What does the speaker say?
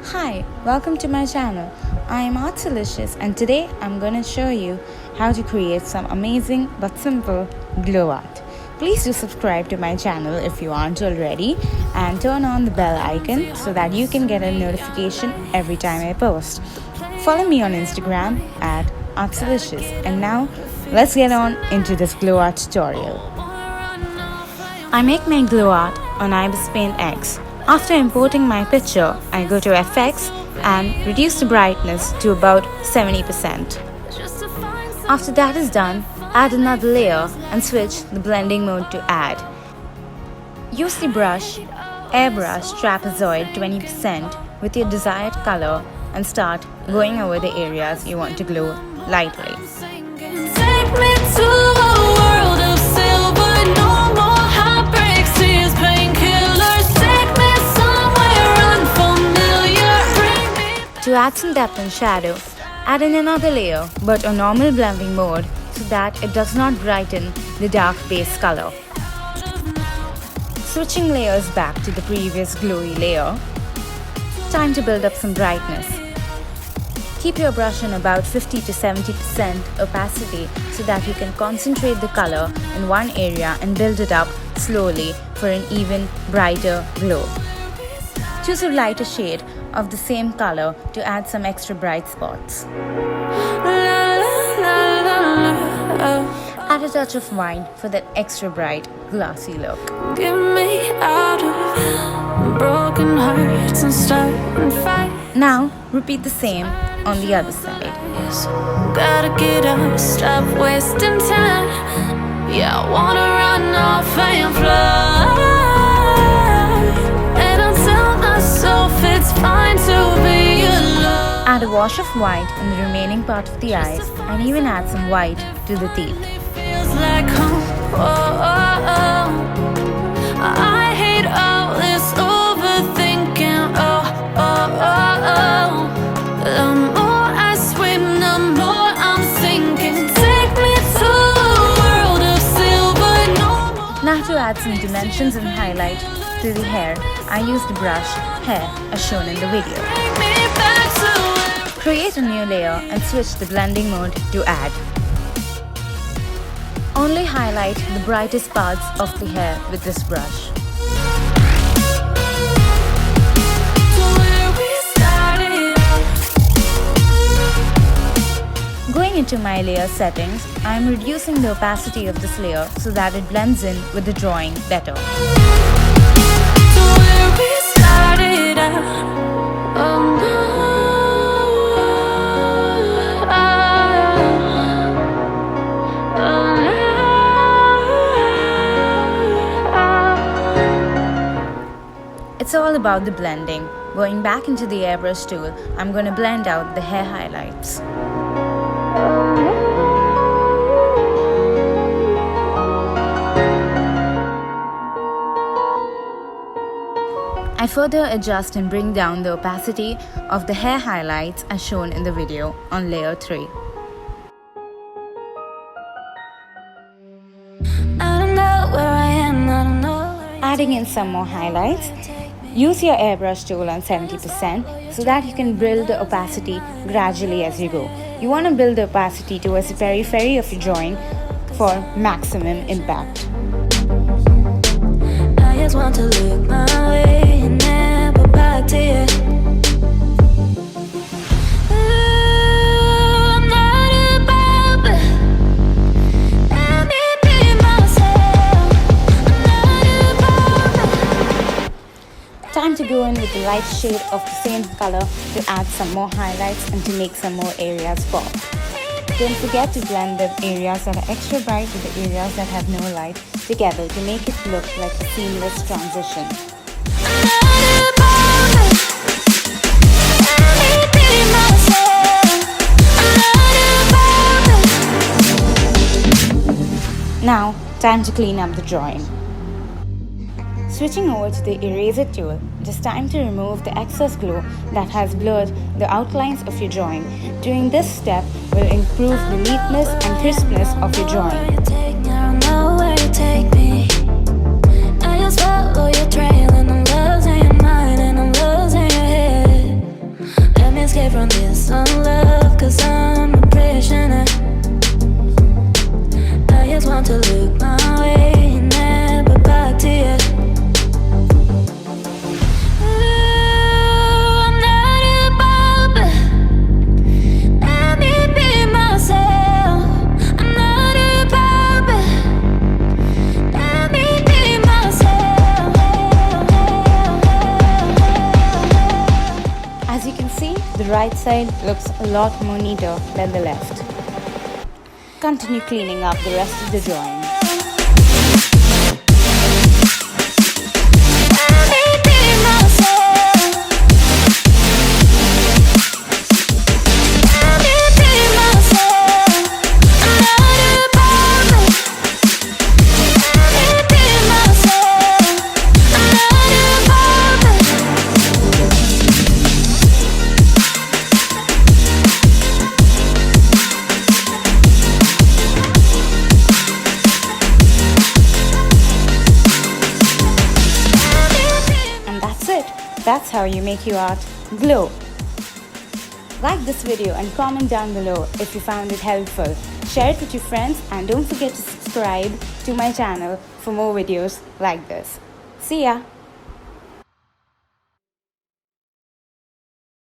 Hi, welcome to my channel. I am Artsyylicious and today I'm going to show you how to create some amazing but simple glow art. Please do subscribe to my channel if you aren't already and turn on the bell icon so that you can get a notification every time I post. Follow me on Instagram at Artsyylicious, and now let's get on into this glow art tutorial. I make my glow art on IbisPaint X. After importing my picture, I go to FX and reduce the brightness to about 70%. After that is done, add another layer and switch the blending mode to add. Use the brush, airbrush trapezoid 20% with your desired color and start going over the areas you want to glow lightly. Take me to a world of silver, no more heartbreaks, tears, painkillers. Take me somewhere unfamiliar. Bring me. To add some depth and shadow, add in another layer but on normal blending mode so that it does not brighten the dark base color. Switching layers back to the previous glowy layer, time to build up some brightness. Keep your brush on about 50 to 70% opacity so that you can concentrate the color in one area and build it up slowly for an even brighter glow. Choose a lighter shade of the same color to add some extra bright spots. Add a touch of wine for that extra bright, glassy look. Get me out of broken hearts and start and fight. Now, repeat the same on the other side. Gotta get up, stop wasting time. Yeah, I wanna run off and fly. And I'll tell myself it's fine to be alone. Add a wash of white in the remaining part of the eyes and even add some white to the teeth. Feels like home. Oh, oh, oh. I hate all this overthinking. Oh, oh, oh, oh. The more I swim, the more I'm sinking. Take me to a world of silver. No more. Now to add some dimensions and highlight to the hair, I use the brush Hair as shown in the video. Bring me back to Create a new layer and switch the blending mode to add. Only highlight the brightest parts of the hair with this brush. where we started. Going into my layer settings, I am reducing the opacity of this layer so that it blends in with the drawing better. To where we started out. Oh no. It's all about the blending. Going back into the airbrush tool, I'm going to blend out the hair highlights. I further adjust and bring down the opacity of the hair highlights as shown in the video on layer 3. I don't know where I am, I don't know where Adding in some more highlights, use your airbrush tool on 70% so that you can build the opacity gradually as you go. You want to build the opacity towards the periphery of your drawing for maximum impact. I just want to look my way and never back to you. Ooh, I'm not above it. Let me be myself. I'm not above it. Time to go in with the light shade of the same color to add some more highlights and to make some more areas pop. Don't forget to blend the areas that are extra bright with the areas that have no light together to make it look like a seamless transition. I'm not above it. Let me be myself. I'm not above it. Now, time to clean up the drawing. Switching over to the eraser tool, it is time to remove the excess glue that has blurred the outlines of your drawing. Doing this step will improve the neatness and crispness of your drawing. I don't know where you take me. I just follow your trail and I'm losing your mind and I'm losing your head. As you can see, the right side looks a lot more neater than the left. Continue cleaning up the rest of the drawing. That's how you make your art glow. Like this video and comment down below if you found it helpful. Share it with your friends and don't forget to subscribe to my channel for more videos like this. See ya!